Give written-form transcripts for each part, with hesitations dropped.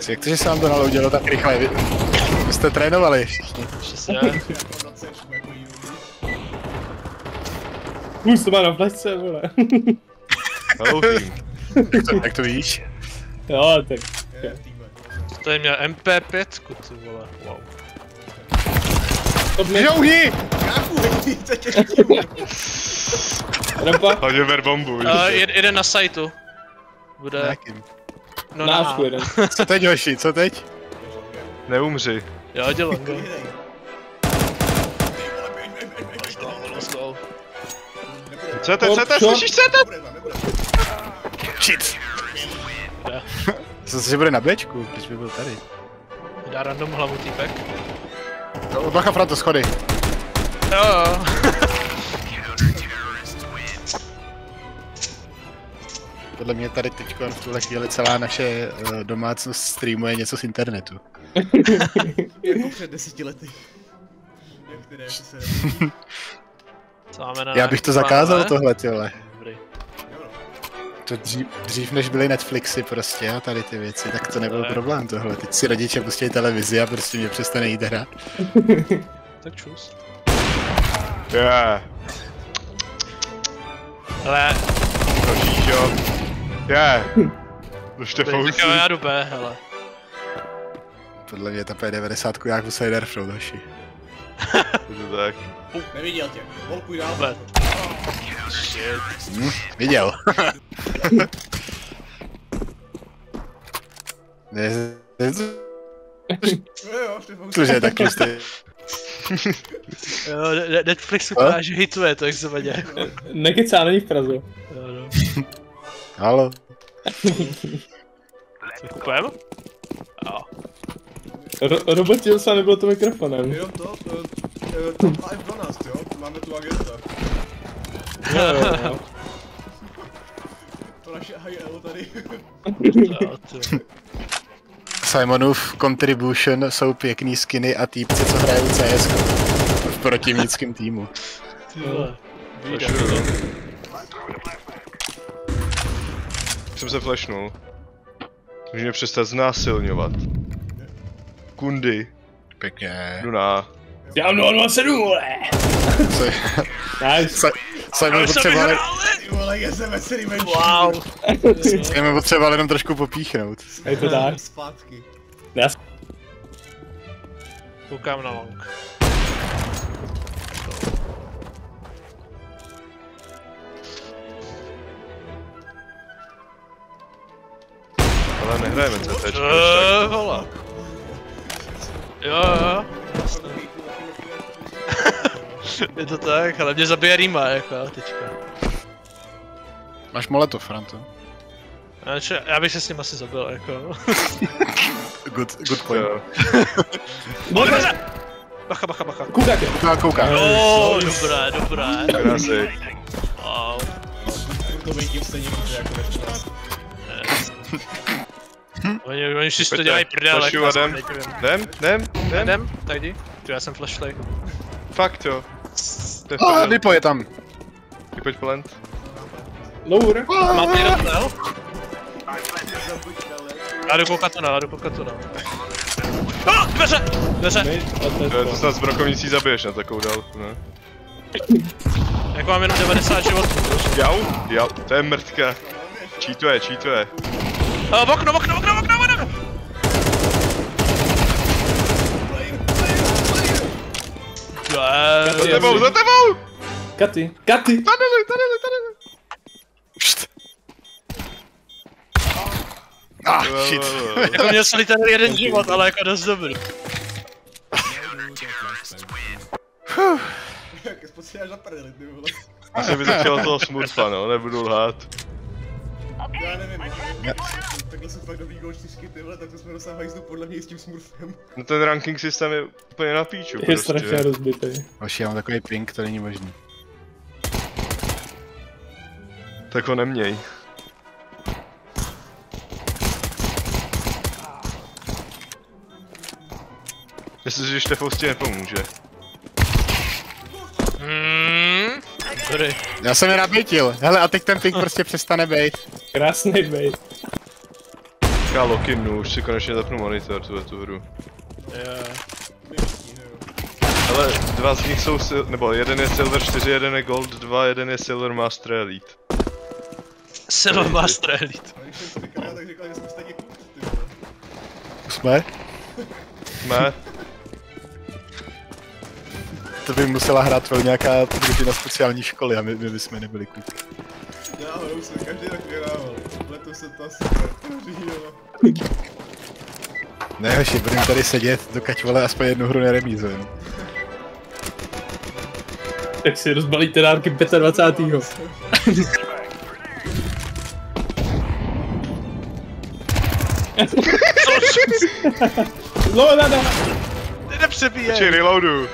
Jak to, že se vám to naloudilo tak rychle? Vy jste trénovali všichni. Už to má na flešce, vole. Jak to víš? Jo, tak. Tady měl MP5, ty vole, wow. Žouhy! Rampa? Hodně ver bombu. Jeden na sajtu. Bude... Jakým? No Nášku jeden. Co teď, hoši, co teď? Neumři. Jo, dělám go. Let's go. CT, slyšíš CT? Shit! Zase, že bude na Bčku, když by byl tady. Dá random hlavu týpek. Bacha, Franto, schody. Jo. Podle mě tady teď v tuhle chvíli celá naše domácnost streamuje něco z internetu. Jako před 10 lety. Já bych to zakázal tohle, tyhle. Dobrý. To dřív než byly Netflixy prostě a tady ty věci, tak to nebyl problém tohle. Teď si rodiče pustí televizi a prostě mě přestane jít hrát. Tak čus. Yeah. Ale... Další jo. Yeah. Ještě fousí. Tak já jdu B, hele. Podle mě ta P90 jak museli nerfnout, hoši. To tak. Neviděl tě. Volkuj dál. B. Shit. Viděl. To je tak tlustý. Jo, Netflix ukáže, hituje to, jak se vadě. Nekecá, není v Praze. Jo, no. Halo. Co kupujeme? Jo. Roboti zase nebylo to mikrofonem. Jo, to F12, jo? Máme tu agenta. Jo. To naše HL tady. Simonův Contribution jsou pěkný skiny a týpci, co hrajou CS v protivnickém týmu. Ty vole. Jsem se flashnul. Může mě přestat znásilňovat. Kundy. Pěkně. Jdu na. Já mám 007, vole! Nice. Simon potřeboval... Ty vole, je se veselý menší. Wow. Simon potřeboval jenom trošku popíchnout. Je to tak? Zpátky. Jas. Koukám na long. Ale nehrajeme CT. Vole. Jo. Je to tak, ale mě zabije Rima, jako teďka. Máš moletov, Franto. Já bych se s ním asi zabil, jako. Good point. Bacha. Koukáte. Kouká. Dobré. Krásy. Wow. To vidím stejně dobře jako ve 14. Oni si to dělají prdele, Flashu a jdem. Tak jdi. Já jsem flashlej. Fakt jo. Lipo je tam. Ty pojď plant. Lower. Máte jeden tunel? Já jdu koukat tunel. Dveře! To snad z brokovnicí zabiješ na takovou dálku, ne? Jako mám jenom 90 životů. Jau, to je mrtka. Cheatuje. V okno! Za tebou! Katy. Tady. Shit. Jako měl jsem ten jeden život, ale jako dost dobrý. Jak spocínáš na prdeli, ty vole. Asi by to chtělo toho smurfa, no, nebudu lhát. Já nevím, takhle jsou fakt dobrý gol 4, ty vole, tak to jsme dosáhli hajzdu podle mě i s tím smurfem. No ten ranking systém je úplně na píču Je prostě. strašně rozbitý. Hoši, já mám takový ping, to není možný. Tak ho neměj. Myslím si, že Štefou ti nepomůže. Dobrý. Já jsem je nabítil. Hele, a teď ten ping prostě přestane bejt. Krásný bait. Říká Lokinu, už si konečně zapnu monitor tu hru. Ale dva z nich jsou, nebo jeden je Silver 4, jeden je Gold 2, jeden je Silver Master Elite. Silver Master Elite. A když jsem si říkal, já tak říkal, že jsme stejně kluci, ty vole. Jsme? Jsme? To by musela hrát roli nějaká družina speciální školy a my bychom nebyli kluci. Já už jsem každý tak vyhrával. Letos se to asi neřídilo. Ne, hoši, budeme tady sedět, dokud vole aspoň jednu hru neremízujeme. Tak si rozbalíte dárky 25. No, ne. Ty nepřebíjej. Či reloadu.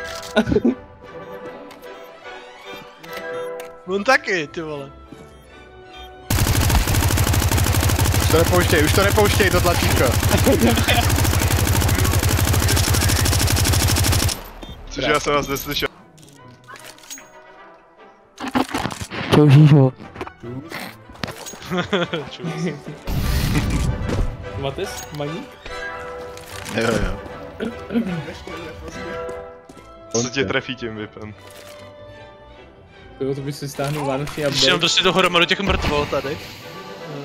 On taky, ty vole. Už to nepouštěj, to tlačítko. Cože já jsem vás neslyšel. Čau, Žížo. Mates? Maník? Jo. Co tě trefí tím vypem? Jo, to by si stáhnul vánoční Když jenom update. prostě do hromadu těch mrtvol tady.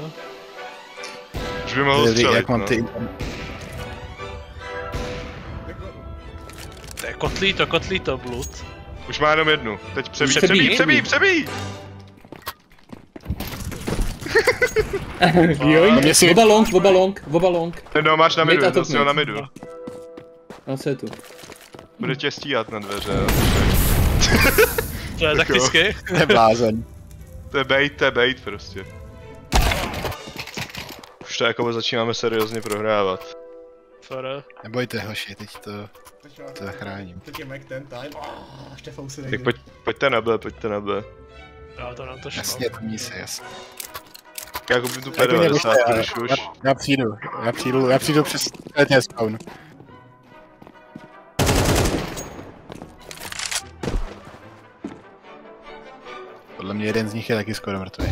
No. Už by mohl střelit, Jak mám no. ty... To je kotlí to, blud. Už má jenom jednu. Teď přebíj! Jo, mě si- oba long. No, máš na Mid midu, a to top jsi měl mid. na midu. No, co je tu? Bude tě stíhat na dveře, jo. To je Tak jo. takticky. To je blázen. To je bait prostě. Už to jako začínáme seriózně prohrávat. Fara. Nebojte, hoši, teď to zachráním. Teď je Mac ten time. Štefou se Tak nejde. pojďte na B. Jo, to nám to šlo. Jasně, to mí se, jasně. Já koupím tu Tak mě P90, buďte, když už. já přijdu přes spawn. Podle mě jeden z nich je taky skoro mrtvý.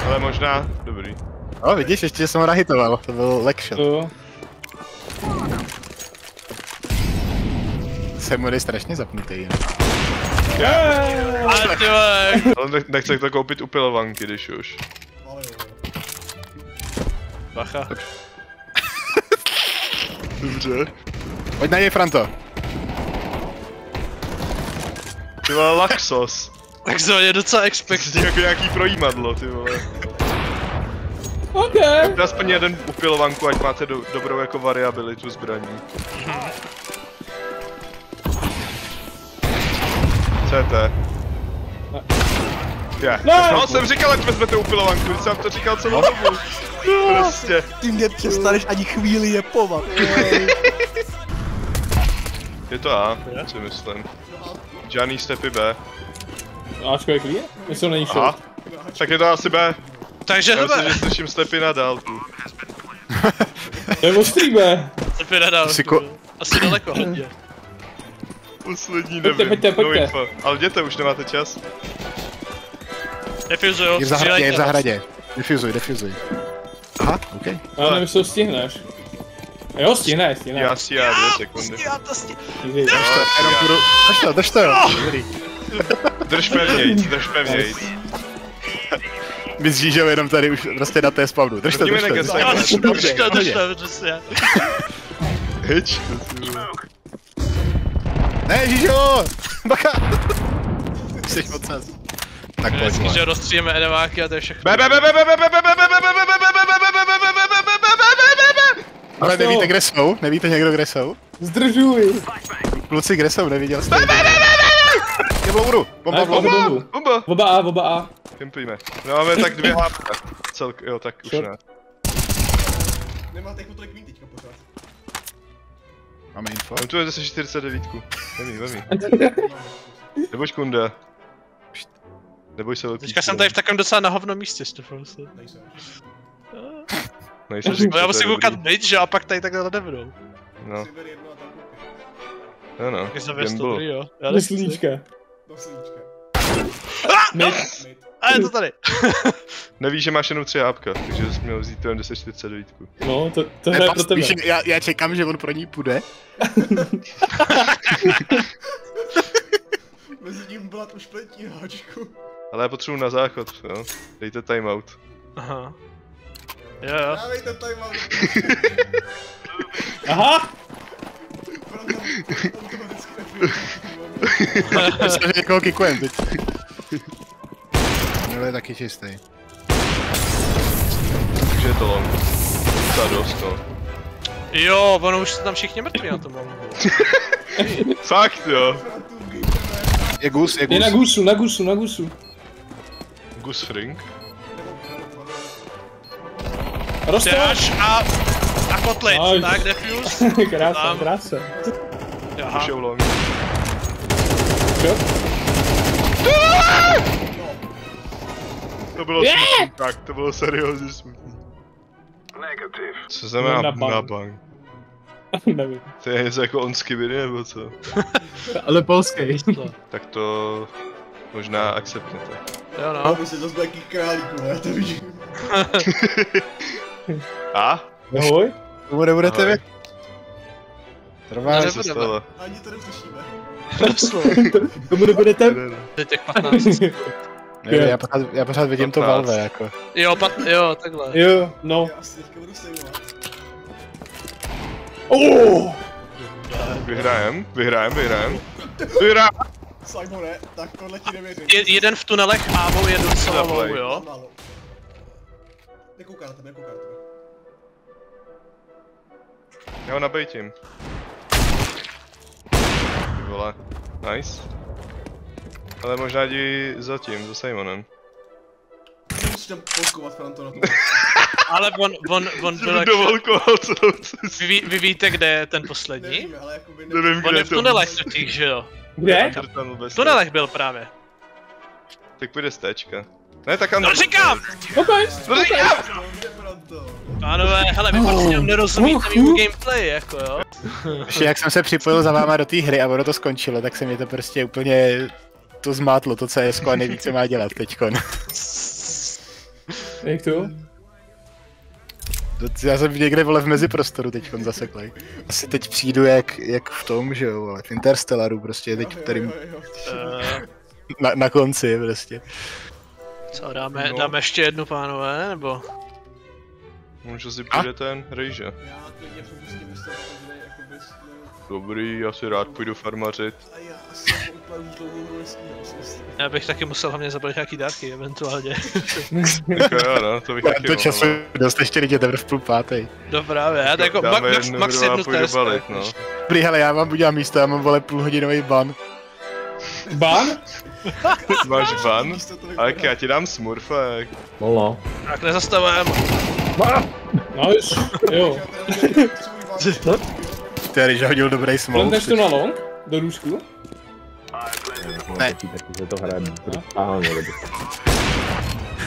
Ale možná, dobrý. O, vidíš, ještě jsem ho nahitoval, to byl leg shot. Jo. Jsem mu strašně zapnutý, ne? Ale ty vole. Ale nechce to koupit u pilovanky, když už. Ale jo. Bacha. Dobře. Pojď na něj, Franto. Ty vole, Laxos. Tak to je docela Jsi expected. jako nějaký projímadlo, ty vole. OK. Tak aspoň jeden u pilovanku, ať máte dobrou jako variabilitu zbraní. CT. Je. No, jsem říkal, ať vezmete upilovanku, když jsem to říkal celou dobu. Prostě. Ty mě přestaneš ani chvíli jepovat. Je to A, si myslím. Žádný stepy B. Ačko je clear? Jestli není Aha. short. Tak je to asi B. Takže Já myslím, hrbe. že slyším stepy na dálku. To je ostrý B. Cepě nedal. Jsi ko- Asi daleko hodně. Poslední Pojďte, nevím. pojďte, pojďte. No info. Ale jděte, už nemáte čas. Defuzujou. Je v zahradě. Defuzuj. Aha, OK. Já nevím, jestli ho stihneš. Jo, stihneš. Já si já 2 sekundy. Já to stěl. Easy. Jenom půjdu... Drž to, jo. Dobrý. Drž pevnějc. My s Žížou jenom tady už prostě na té spawnu. Drž to. První minute Já se- drž to. Hyč. Ne, Žížo! Bacha! Jsi moc nás. Tak pojď, Vždycky, že vole. rozstříjeme enemáky a to je všechno. Ale nevíte, kde jsou? Nevíte někdo, kde jsou? Zdržuj. Kluci, kde jsou? Neviděl jste? Je v louru! Bomba v louru! Bomba! Oba A. Kempujeme. No máme tak 2 HP. Jo, tak už ne. Nemáte jich tolik mít teďka pořád. Máme info. Mám tu je zase 49. Vemi. Neboj kunda. Neboj se velký. Teďka jsem tady v takovém docela na hovno místě, Stefan. Nejsem. Nejsi No já musím koukat byt, že a pak tady takhle nadevnou. No, Si ber jedno a tam koupím. no. Jak jsem věc to Gamble. dobrý, jo. Já Do sluníčka. Do slíčka. No, a je to tady. Nevíš, že máš jenom 3 jápka, takže jsi měl vzít ten 1049. No, to je pro tebe. Já čekám, že on pro ní půjde. Mezi ním byla už pletí háčku. Ale já potřebuji na záchod, jo. Dejte timeout. Aha. Jo. Dávejte timeout. Aha! Myslím, že někoho kikujem teď. No je taky čistý. Takže je to long. Docela dost, no. Jo, ono už jsou tam všichni mrtví na tom longu. Fakt, jo. Je gus, je Je gus. na gusu. Gus Frink. Roste! Dáš a kotlit, Nice. tak defuse. Krása. Aha. Už je long. Jo? To bylo smutný, tak, to bylo seriózně smutný. Co znamená Na bang. na bang? Nevím. To je něco jako onskiviny nebo co? Ale polský. Tak to možná akceptujete. Jo No, no. my se dost jaký králíku, já to vidím. A? Ahoj. Nebudete Ahoj. vy? Normálně Ne, se nebudeme. stalo. Ani to neuslyšíme. Komu nebudete? Těch 15. Já pořád vidím to 15. Valve jako. Jo, takhle. Jo, no. Já asi teďka budu sejmovat. Vyhrajem. Simone, tak tohle ti nevěřím. Jeden v tunelech Ávou, jeden docela low, Play. jo. Málo. Nekouká na tebe. Já ho nabejtím. Ty vole. Nice. Ale možná jdi za tím, za Simonem. Musíš tam polkovat, Franto, na to. Ale on byl jak... Dovolkoval celou cestu. Vy víte, kde je ten poslední? Nevím, ale jakoby Nevím, On kde je v tunelech totiž, že jo? Kde? V tunelech byl právě. Tak půjde z Tčka. Ne, tak No říkám! OK. No říkám! Kde Franto? Pánové, hele, vy prostě nerozumíte mýmu gameplay, jako jo. Ještě jak jsem se připojil za váma do té hry a ono to skončilo, tak se mě to prostě úplně to zmátlo, to CS a neví, co má dělat teďkon. Jak to? Já jsem někde vole v meziprostoru teďkon zaseklej. Asi teď přijdu jak v tom, že jo, ale v Interstellaru prostě teď, kterým na konci prostě. Co, dáme ještě jednu, pánové, nebo? Můžu si půjde ten rejže. Já klidně propustím místo, protože jakoby... Dobrý, já si rád půjdu farmařit. A já asi jako úplně už dlouhou nesmím, Já bych taky musel hlavně zabrat nějaký dárky, eventuálně. Tak jo, no, to bych taky To času dost ještě lidi teprve v půl pátej. No právě, já jako Dáme jednu max hru a jednu půjdu test. balit, no. Dobrý, hele, já vám udělám místo, já mám vole půlhodinový ban. Ban? Máš ban? Ale já ti dám smurfek. Volno. Tak nezastavujem. Nice. Jo. Ty když hodil dobrý smoke. Plantneš to na long? Do růžku? Ne. Že to hraje brutálně dobře.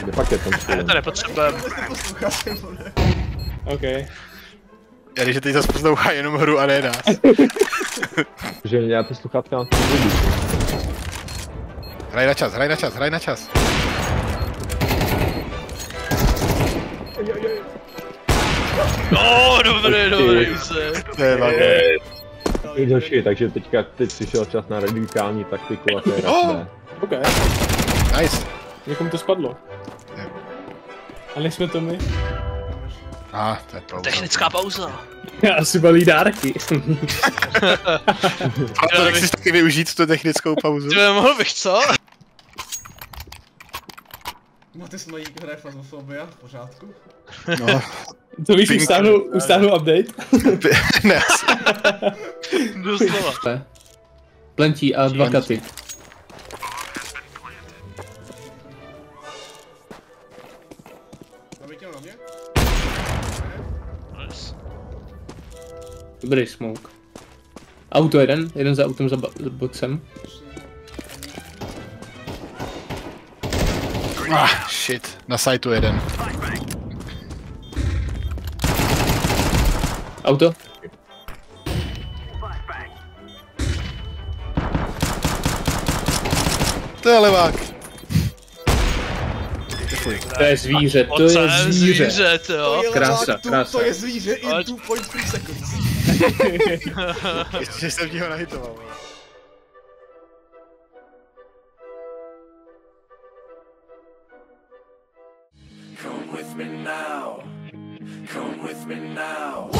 Kde pak je ten Ne, to nepotřebujeme. OK. Já když teď zase poslouchá jenom hru a ne nás. Že já ty sluchátka na tom budu. Hraj na čas. No, dobrý se. To je vážné. Další, takže teď přišel čas na radikální taktiku a to je rasné. OK. Nice. Někomu to spadlo. A nejsme to my? To je pauza. Technická pauza. Já asi balí dárky. A to tak si taky využít tu technickou pauzu. Mohl bych, co? Máte snají hraje Phasmophobia, v pořádku? No. To víš, ustáhnu update? Ne, asi. Doslova. Plentí a 2 katy. Navítěl na mě? Nice. Dobrý smoke. Auto jeden za autem za boxem. Shit, na sajtu jeden. Auto? To je levák. rifli. To je zvíře, to je zvíře. to To jo. je Krása, levák, krása. to je zvíře in Pojď. 2.3 seconds. Ještě jsem ti ho nahitoval. vole. Come with me now. Come with me now.